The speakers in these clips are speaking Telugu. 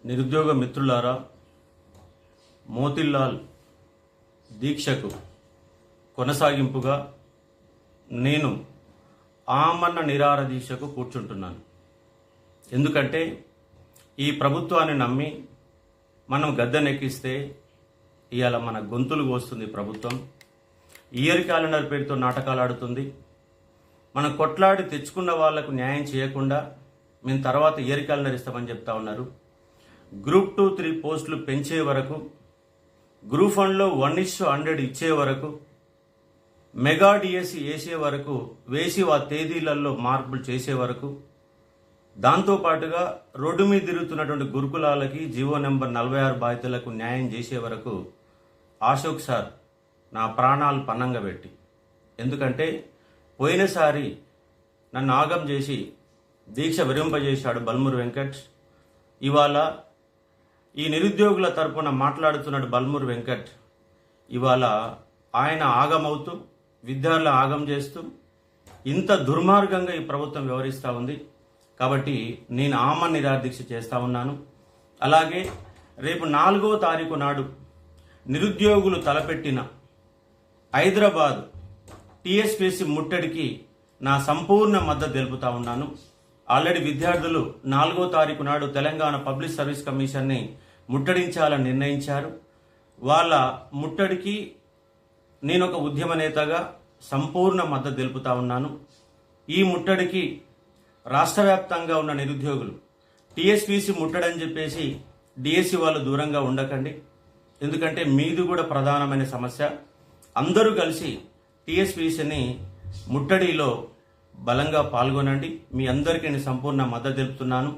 నిరుద్యోగ మిత్రులారా, మోతిలాల్ దీక్షకు కొనసాగింపుగా నేను ఆమరణ నిరాహార దీక్షకు కూర్చుంటున్నాను. ఎందుకంటే ఈ ప్రభుత్వాన్ని నమ్మి మనం గద్దెనెక్కిస్తే ఇవాళ మన గొంతులు కోస్తుంది ప్రభుత్వం. ఇయర్ క్యాలెండర్ పేరుతో నాటకాలు ఆడుతుంది. మనం కొట్లాడి తెచ్చుకున్న వాళ్లకు న్యాయం చేయకుండా మేము తర్వాత ఇయర్ క్యాలెండర్ ఇస్తామని చెప్తా ఉన్నారు. గ్రూప్ 2, 3 పోస్టులు పెంచే వరకు, గ్రూప్ 1లో 1:100 ఇచ్చే వరకు, మెగా డిఎస్సి వేసే వరకు, వేసి ఆ తేదీలలో మార్పులు చేసే వరకు, దాంతోపాటుగా రోడ్డు మీద తిరుగుతున్నటువంటి గురుకులాలకి జీవో నెంబర్ 46 బాధితులకు న్యాయం చేసే వరకు అశోక్ సార్ నా ప్రాణాలు పన్నంగా పెట్టి, ఎందుకంటే పోయినసారి నన్ను ఆగం చేసి దీక్ష విరింపజేశాడు బల్మూరు వెంకట్. ఇవాళ ఈ నిరుద్యోగుల తరపున మాట్లాడుతున్నాడు బల్మూరు వెంకట్. ఇవాళ ఆయన ఆగమవుతూ విద్యార్థులను ఆగం చేస్తూ ఇంత దుర్మార్గంగా ఈ ప్రభుత్వం వ్యవహరిస్తూ ఉంది. కాబట్టి నేను ఆమరణ నిరాహార దీక్ష చేస్తూ ఉన్నాను. అలాగే రేపు 4వ తారీఖు నాడు నిరుద్యోగులు తలపెట్టిన హైదరాబాద్ టీఎస్పీఎస్సీ ముట్టడికి నా సంపూర్ణ మద్దతు తెలుపుతా ఉన్నాను. ఆల్రెడీ విద్యార్థులు 4వ తారీఖు నాడు తెలంగాణ పబ్లిక్ సర్వీస్ కమిషన్ని ముట్టడించాలని నిర్ణయించారు. వాళ్ళ ముట్టడికి నేను ఒక ఉద్యమ నేతగా సంపూర్ణ మద్దతు తెలుపుతా ఉన్నాను. ఈ ముట్టడికి రాష్ట్ర వ్యాప్తంగా ఉన్న నిరుద్యోగులు టీఎస్పీసీ ముట్టడని చెప్పేసి డిఎస్సి వాళ్ళు దూరంగా ఉండకండి. ఎందుకంటే మీది కూడా ప్రధానమైన సమస్య. అందరూ కలిసి టీఎస్పీసీని ముట్టడిలో బలంగా పాల్గొనండి. మీ అందరికీ నేను సంపూర్ణ మద్దతు తెలుపుతున్నాను.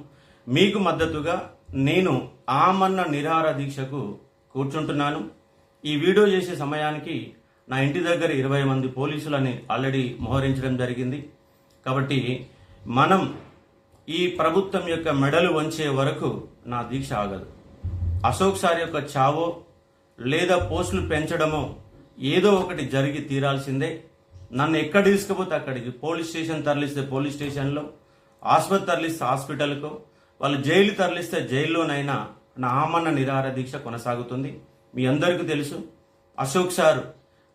మీకు మద్దతుగా నేను ఆమరణ నిరాహార దీక్షకు కూర్చుంటున్నాను. ఈ వీడియో చేసే సమయానికి నా ఇంటి దగ్గర 20 మంది పోలీసులని ఆల్రెడీ మోహరించడం జరిగింది. కాబట్టి మనం ఈ ప్రభుత్వం యొక్క మెడలు వంచే వరకు నా దీక్ష ఆగదు. అశోక్ సార్ యొక్క చావో లేదా పోస్టులు పెంచడమో ఏదో ఒకటి జరిగి తీరాల్సిందే. నన్ను ఎక్కడ తీసుకుపోతే అక్కడికి, పోలీస్ స్టేషన్ తరలిస్తే పోలీస్ స్టేషన్లో, ఆసుపత్రి తరలిస్తే హాస్పిటల్కో, వాళ్ళు జైలు తరలిస్తే జైల్లోనైనా నా ఆమరణ నిరాహార దీక్ష కొనసాగుతుంది. మీ అందరికీ తెలుసు, అశోక్ సార్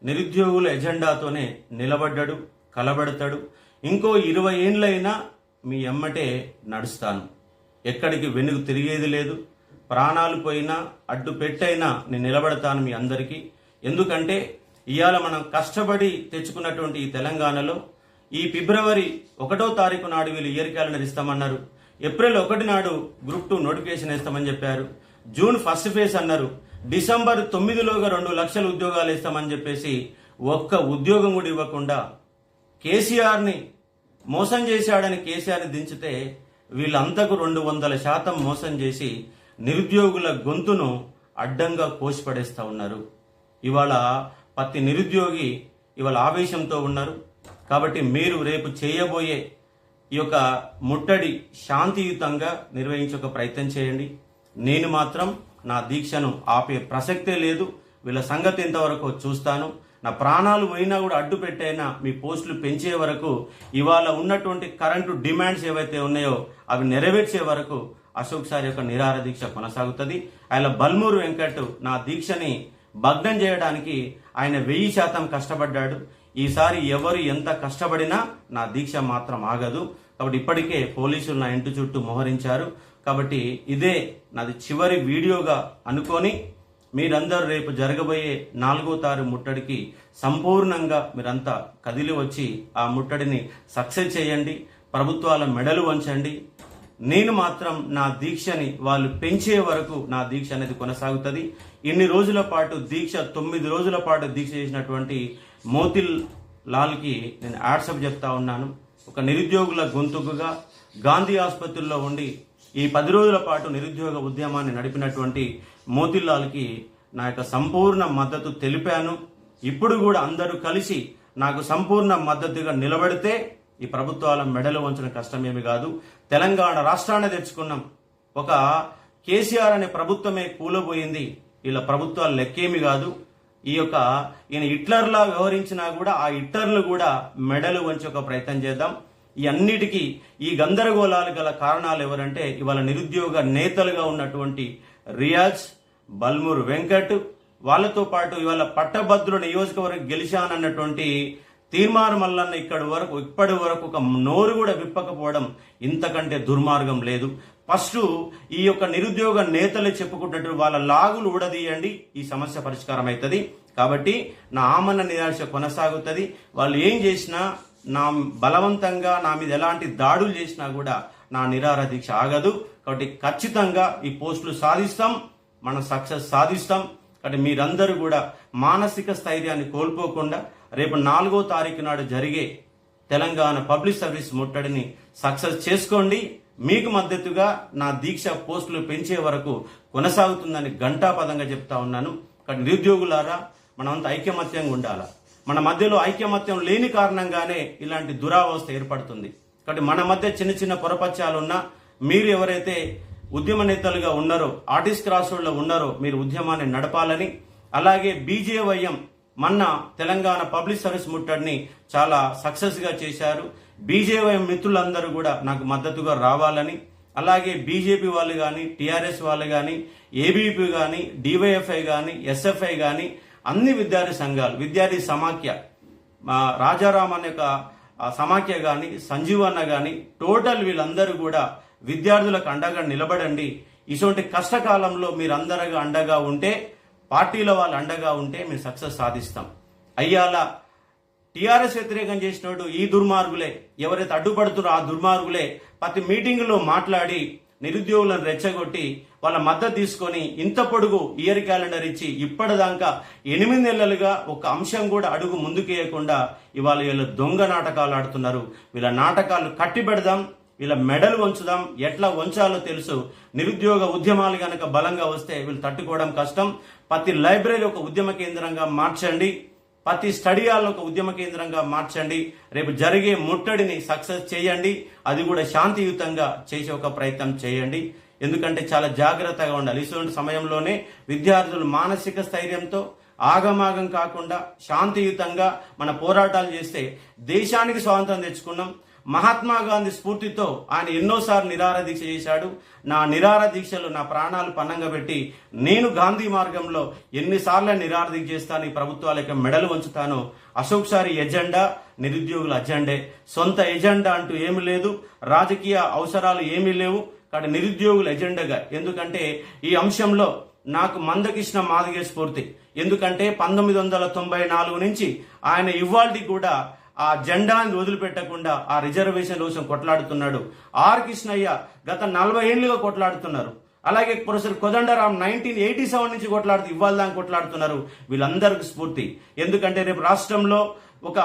నిరుద్యోగుల ఎజెండాతోనే నిలబడ్డాడు, కలబడతాడు. ఇంకో 20 ఏండ్లైనా మీ ఎమ్మటే నడుస్తాను. ఎక్కడికి వెనుక తిరిగేది లేదు. ప్రాణాలు పోయినా అడ్డు పెట్టైనా నేను నిలబడతాను మీ అందరికీ. ఎందుకంటే ఇవాళ మనం కష్టపడి తెచ్చుకున్నటువంటి ఈ తెలంగాణలో ఈ ఫిబ్రవరి 1వ తారీఖు నాడు వీళ్ళు ఇయర్ క్యాలెండర్ ఇస్తామన్నారు. ఏప్రిల్ 1 నాడు గ్రూప్ 2 నోటిఫికేషన్ ఇస్తామని చెప్పారు. జూన్ ఫస్ట్ ఫేజ్ అన్నారు. డిసెంబర్ 9లోగా 2 లక్షల ఉద్యోగాలు ఇస్తామని చెప్పేసి ఒక్క ఉద్యోగం కూడా ఇవ్వకుండా కేసీఆర్ని మోసం చేశాడని కేసీఆర్ని దించితే వీళ్ళంతకు 200% మోసం చేసి నిరుద్యోగుల గొంతును అడ్డంగా కోసిపడేస్తూ ఉన్నారు. ఇవాళ ప్రతి నిరుద్యోగి ఇవాళ ఆవేశంతో ఉన్నారు. కాబట్టి మీరు రేపు చేయబోయే ఈ యొక్క ముట్టడి శాంతియుతంగా నిర్వహించే ఒక ప్రయత్నం చేయండి. నేను మాత్రం నా దీక్షను ఆపే ప్రసక్తే లేదు. వీళ్ళ సంగతి ఎంతవరకు చూస్తాను. నా ప్రాణాలు పోయినా కూడా అడ్డు పెట్టైనా మీ పోస్టులు పెంచే వరకు, ఇవాళ ఉన్నటువంటి కరెంటు డిమాండ్స్ ఏవైతే ఉన్నాయో అవి నెరవేర్చే వరకు అశోక్ సార్ యొక్క నిరాహార దీక్ష కొనసాగుతుంది. ఆయన బల్మూరు వెంకట్ నా దీక్షని భగ్నం చేయడానికి ఆయన 1000% కష్టపడ్డాడు. ఈసారి ఎవరు ఎంత కష్టపడినా నా దీక్ష మాత్రం ఆగదు. కాబట్టి ఇప్పటికే పోలీసులు నా ఇంటి చుట్టూ మోహరించారు. కాబట్టి ఇదే నాది చివరి వీడియోగా అనుకొని మీరందరూ రేపు జరగబోయే 4వ తారీఖు ముట్టడికి సంపూర్ణంగా మీరంతా కదిలి వచ్చి ఆ ముట్టడిని సక్సెస్ చేయండి. ప్రభుత్వాల మెడలు వంచండి. నేను మాత్రం నా దీక్షని వాళ్ళు పెంచే వరకు నా దీక్ష అనేది కొనసాగుతుంది. ఇన్ని రోజుల పాటు దీక్ష, 9 రోజుల పాటు దీక్ష చేసినటువంటి మోతిలాల్కి నేను యాడ్సప్ చెప్తా ఉన్నాను. ఒక నిరుద్యోగుల గొంతుకుగా గాంధీ ఆసుపత్రిలో ఉండి ఈ 10 రోజుల పాటు నిరుద్యోగ ఉద్యమాన్ని నడిపినటువంటి మోతిలాల్కి నా యొక్క సంపూర్ణ మద్దతు తెలిపాను. ఇప్పుడు కూడా అందరూ కలిసి నాకు సంపూర్ణ మద్దతుగా నిలబడితే ఈ ప్రభుత్వాల మెడలు వంచిన కష్టమేమి కాదు. తెలంగాణ రాష్ట్రాన్ని తెచ్చుకున్నాం. ఒక కేసీఆర్ అనే ప్రభుత్వమే కూలబోయింది. ఇలా ప్రభుత్వాలు లెక్కేమి కాదు. ఈయన హిట్లర్లా వ్యవహరించినా కూడా ఆ హిట్లర్లు కూడా మెడలు వంచి ఒక ప్రయత్నం చేద్దాం. ఈ అన్నిటికీ ఈ గందరగోళాలు గల కారణాలు ఎవరంటే ఇవాళ నిరుద్యోగ నేతలుగా ఉన్నటువంటి రియాజ్, బల్మూరు వెంకట్, వాళ్ళతో పాటు ఇవాళ పట్టభద్రుల నియోజకవర్గం గెలిచానన్నటువంటి తీర్మాన మల్లన్న ఇప్పటి వరకు ఒక నోరు కూడా విప్పకపోవడం ఇంతకంటే దుర్మార్గం లేదు. ఫస్ట్ ఈ యొక్క నిరుద్యోగ నేతలు చెప్పుకుంటున్నట్టు వాళ్ళ లాగులు ఊడదీయండి, ఈ సమస్య పరిష్కారం అవుతుంది. కాబట్టి నా ఆమరణ నిరాశ కొనసాగుతుంది. వాళ్ళు ఏం చేసినా, నా బలవంతంగా నా మీద ఎలాంటి దాడులు చేసినా కూడా నా నిరాహార దీక్ష ఆగదు. కాబట్టి ఖచ్చితంగా ఈ పోస్టులు సాధిస్తాం, మనం సక్సెస్ సాధిస్తాం. కాబట్టి మీరందరూ కూడా మానసిక స్థైర్యాన్ని కోల్పోకుండా రేపు 4వ తారీఖు నాడు జరిగే తెలంగాణ పబ్లిక్ సర్వీస్ ముట్టడిని సక్సెస్ చేసుకోండి. మీకు మద్దతుగా నా దీక్ష పోస్టులు పెంచే వరకు కొనసాగుతుందని ఘంటాపదంగా చెప్తా ఉన్నాను. కాబట్టి నిరుద్యోగులారా, మనమంతా ఐకమత్యంగా ఉండాలి. మన మధ్యలో ఐకమత్యం లేని కారణంగానే ఇలాంటి దురావస్థ ఏర్పడుతుంది. కాబట్టి మన మధ్య చిన్న చిన్న పొరపచ్చాలున్నా, మీరు ఎవరైతే ఉద్యమ నేతలుగా ఉన్నారో, ఆర్టిస్ట్ క్రాస్ రోడ్లో ఉన్నారో, మీరు ఉద్యమాన్ని నడపాలని, అలాగే బీజేవైఎం మొన్న తెలంగాణ పబ్లిక్ సర్వీస్ ముట్టడిని చాలా సక్సెస్ గా చేశారు. బీజేవైఎం మిత్రులందరూ కూడా నాకు మద్దతుగా రావాలని, అలాగే బీజేపీ వాళ్ళు కానీ, టీఆర్ఎస్ వాళ్ళు కానీ, ఏబీపీ కానీ, డివైఎఫ్ఐ కానీ, ఎస్ఎఫ్ఐ కానీ, అన్ని విద్యార్థి సంఘాలు, విద్యార్థి సమాఖ్య, రాజారాం అనే ఒక సమాఖ్య కానీ, సంజీవన్న కానీ, టోటల్ వీళ్ళందరూ కూడా విద్యార్థులకు అండగా నిలబడండి. ఇటువంటి కష్టకాలంలో మీరందరూ అండగా ఉంటే, పార్టీల వాళ్ళు అండగా ఉంటే మేము సక్సెస్ సాధిస్తాం. అయ్యాల టీఆర్ఎస్ వ్యతిరేకం చేసినోడు ఈ దుర్మార్గులే, ఎవరైతే అడ్డుపడుతున్నారో ఆ దుర్మార్గులే ప్రతి మీటింగులో మాట్లాడి నిరుద్యోగులను రెచ్చగొట్టి వాళ్ళ మద్దతు తీసుకొని ఇంత పొడుగు ఇయర్ క్యాలెండర్ ఇచ్చి ఇప్పటిదాకా 8 నెలలుగా ఒక అంశం కూడా అడుగు ముందుకేయకుండా ఇవాళ వీళ్ళు దొంగ నాటకాలు ఆడుతున్నారు. వీళ్ళ నాటకాలు కట్టి పెడదాం, వీళ్ళ మెడలు వంచుదాం. ఎట్లా వంచాలో తెలుసు. నిరుద్యోగ ఉద్యమాలు గనక బలంగా వస్తే వీళ్ళు తట్టుకోవడం కష్టం. ప్రతి లైబ్రరీ ఒక ఉద్యమ కేంద్రంగా మార్చండి, ప్రతి స్టడీ హాల్ ఒక ఉద్యమ కేంద్రంగా మార్చండి. రేపు జరిగే ముట్టడిని సక్సెస్ చేయండి, అది కూడా శాంతియుతంగా చేసే ఒక ప్రయత్నం చేయండి. ఎందుకంటే చాలా జాగ్రత్తగా ఉండాలి. ఇటువంటి సమయంలోనే విద్యార్థులు మానసిక స్థైర్యంతో ఆగమాగం కాకుండా శాంతియుతంగా మన పోరాటాలు చేస్తే దేశానికి స్వాతంత్రం తెచ్చుకున్నాం. మహాత్మా గాంధీ స్ఫూర్తితో ఆయన ఎన్నోసార్లు నిరాహార దీక్ష చేశాడు. నా నిరాహార దీక్షలు నా ప్రాణాలు పన్నంగా పెట్టి నేను గాంధీ మార్గంలో ఎన్నిసార్లు నిరాహార దీక్ష చేస్తాను, ఈ ప్రభుత్వాలకు మెడలు వంచుతాను. అశోక్ సారి ఎజెండా నిరుద్యోగుల అజెండే, సొంత ఎజెండా అంటూ ఏమీ లేదు, రాజకీయ అవసరాలు ఏమీ లేవు. కాబట్టి నిరుద్యోగుల ఎజెండాగా, ఎందుకంటే ఈ అంశంలో నాకు మందకృష్ణ మాదిగ స్ఫూర్తి. ఎందుకంటే 1994 నుంచి ఆయన ఇవాల్టి కూడా ఆ జెండాని వదిలిపెట్టకుండా ఆ రిజర్వేషన్ కోసం కొట్లాడుతున్నాడు. ఆర్ కృష్ణయ్య గత 40 ఏళ్లుగా కొట్లాడుతున్నారు. అలాగే ప్రొఫెసర్ కోదండరాం 1987 నుంచి కొట్లాడుతూ ఇవాళ దాకా కొట్లాడుతున్నారు. వీళ్ళందరికీ స్ఫూర్తి. ఎందుకంటే రేపు రాష్ట్రంలో ఒక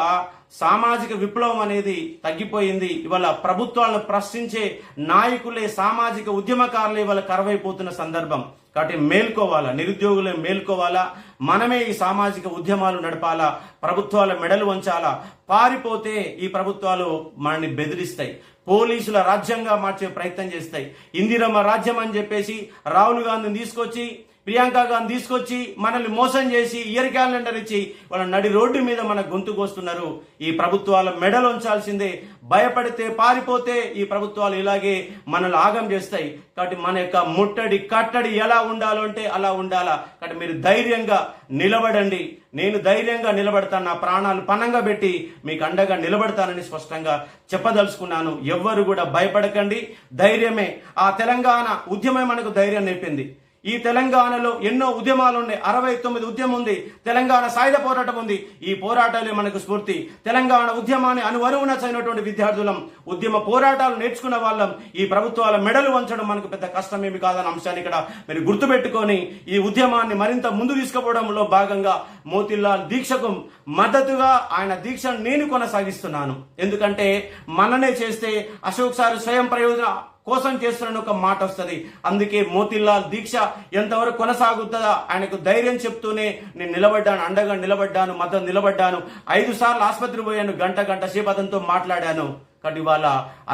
సామాజిక విప్లవం అనేది తగ్గిపోయింది. ఇవాళ ప్రభుత్వాలను ప్రశ్నించే నాయకులే సామాజిక ఉద్యమకారులే ఇవాళ కరువైపోతున్న సందర్భం. కాబట్టి మేల్కోవాలా, నిరుద్యోగులే మేల్కోవాలా. మనమే ఈ సామాజిక ఉద్యమాలు నడపాలా, ప్రభుత్వాల మెడలు వంచాలా. పారిపోతే ఈ ప్రభుత్వాలు మనల్ని బెదిరిస్తాయి, పోలీసుల రాజ్యంగా మార్చే ప్రయత్నం చేస్తాయి. ఇందిరమ్మ రాజ్యం అని చెప్పేసి రాహుల్ గాంధీని తీసుకొచ్చి, ప్రియాంక గాంధీ తీసుకొచ్చి మనల్ని మోసం చేసి ఇయర్ క్యాలెండర్ ఇచ్చి వాళ్ళ నడి రోడ్డు మీద మన గొంతుకొస్తున్నారు. ఈ ప్రభుత్వాల మెడలు ఉంచాల్సిందే. భయపడితే పారిపోతే ఈ ప్రభుత్వాలు ఇలాగే మనల్ని ఆగం చేస్తాయి. కాబట్టి మన యొక్క ముట్టడి కట్టడి ఎలా ఉండాలో అంటే అలా ఉండాలా. కాబట్టి మీరు ధైర్యంగా నిలబడండి. నేను ధైర్యంగా నిలబడతాను, నా ప్రాణాలు పణంగా పెట్టి మీకు అండగా నిలబడతానని స్పష్టంగా చెప్పదలుచుకున్నాను. ఎవ్వరు కూడా భయపడకండి, ధైర్యమే. ఆ తెలంగాణ ఉద్యమే మనకు ధైర్యం నేర్పింది. ఈ తెలంగాణలో ఎన్నో ఉద్యమాలు ఉన్నాయి. 69 ఉద్యమం ఉంది, తెలంగాణ సాయుధ పోరాటం ఉంది. ఈ పోరాటాలే మనకు స్ఫూర్తి. తెలంగాణ ఉద్యమాన్ని అనువరువున చదివినటువంటి విద్యార్థులం, ఉద్యమ పోరాటాలు నేర్చుకున్న వాళ్ళం. ఈ ప్రభుత్వాల మెడలు వంచడం మనకు పెద్ద కష్టమేమి కాదన్న అంశాన్ని ఇక్కడ మీరు గుర్తుపెట్టుకొని ఈ ఉద్యమాన్ని మరింత ముందు తీసుకుపోవడంలో భాగంగా మోతీలాల్ దీక్షకు మద్దతుగా ఆయన దీక్షను నేను కొనసాగిస్తున్నాను. ఎందుకంటే మననే చేస్తే అశోక్ సార్ స్వయం ప్రయోజన కోసం చేస్తున్న ఒక మాట వస్తుంది. అందుకే మోతీలాల్ దీక్ష ఎంతవరకు కొనసాగుతుందా ఆయనకు ధైర్యం చెప్తూనే నేను నిలబడ్డాను, అండగా నిలబడ్డాను, మద్దతు నిలబడ్డాను. 5 సార్లు ఆసుపత్రికి పోయాను, గంట సేపు అతనితో మాట్లాడాను. కాబట్టి ఇవాళ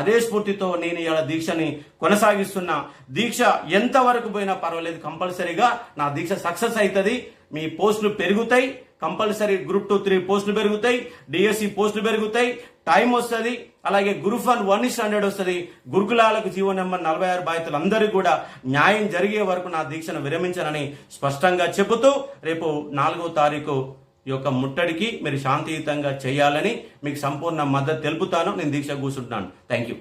అదే స్ఫూర్తితో నేను ఇలా దీక్షని కొనసాగిస్తున్నా. దీక్ష ఎంతవరకు పోయినా పర్వాలేదు, కంపల్సరీగా నా దీక్ష సక్సెస్ అవుతుంది. మీ పోస్టులు పెరుగుతాయి, కంపల్సరీ గ్రూప్ 2, 3 పోస్టులు పెరుగుతాయి, డిఎస్సి పోస్టులు పెరుగుతాయి. టైం వస్తుంది, అలాగే గురుఫన్ 1 స్టాండర్డ్ వస్తుంది. గురుకులాలకు జీవో నెంబర్ 46 బాధితులందరికీ కూడా న్యాయం జరిగే వరకు నా దీక్షను విరమించనని స్పష్టంగా చెబుతూ రేపు 4వ తారీఖు ఈ యొక్క ముట్టడికి మీరు శాంతియుతంగా చేయాలని మీకు సంపూర్ణ మద్దతు తెలుపుతాను. నేను దీక్ష కూర్చుంటున్నాను. Thank you.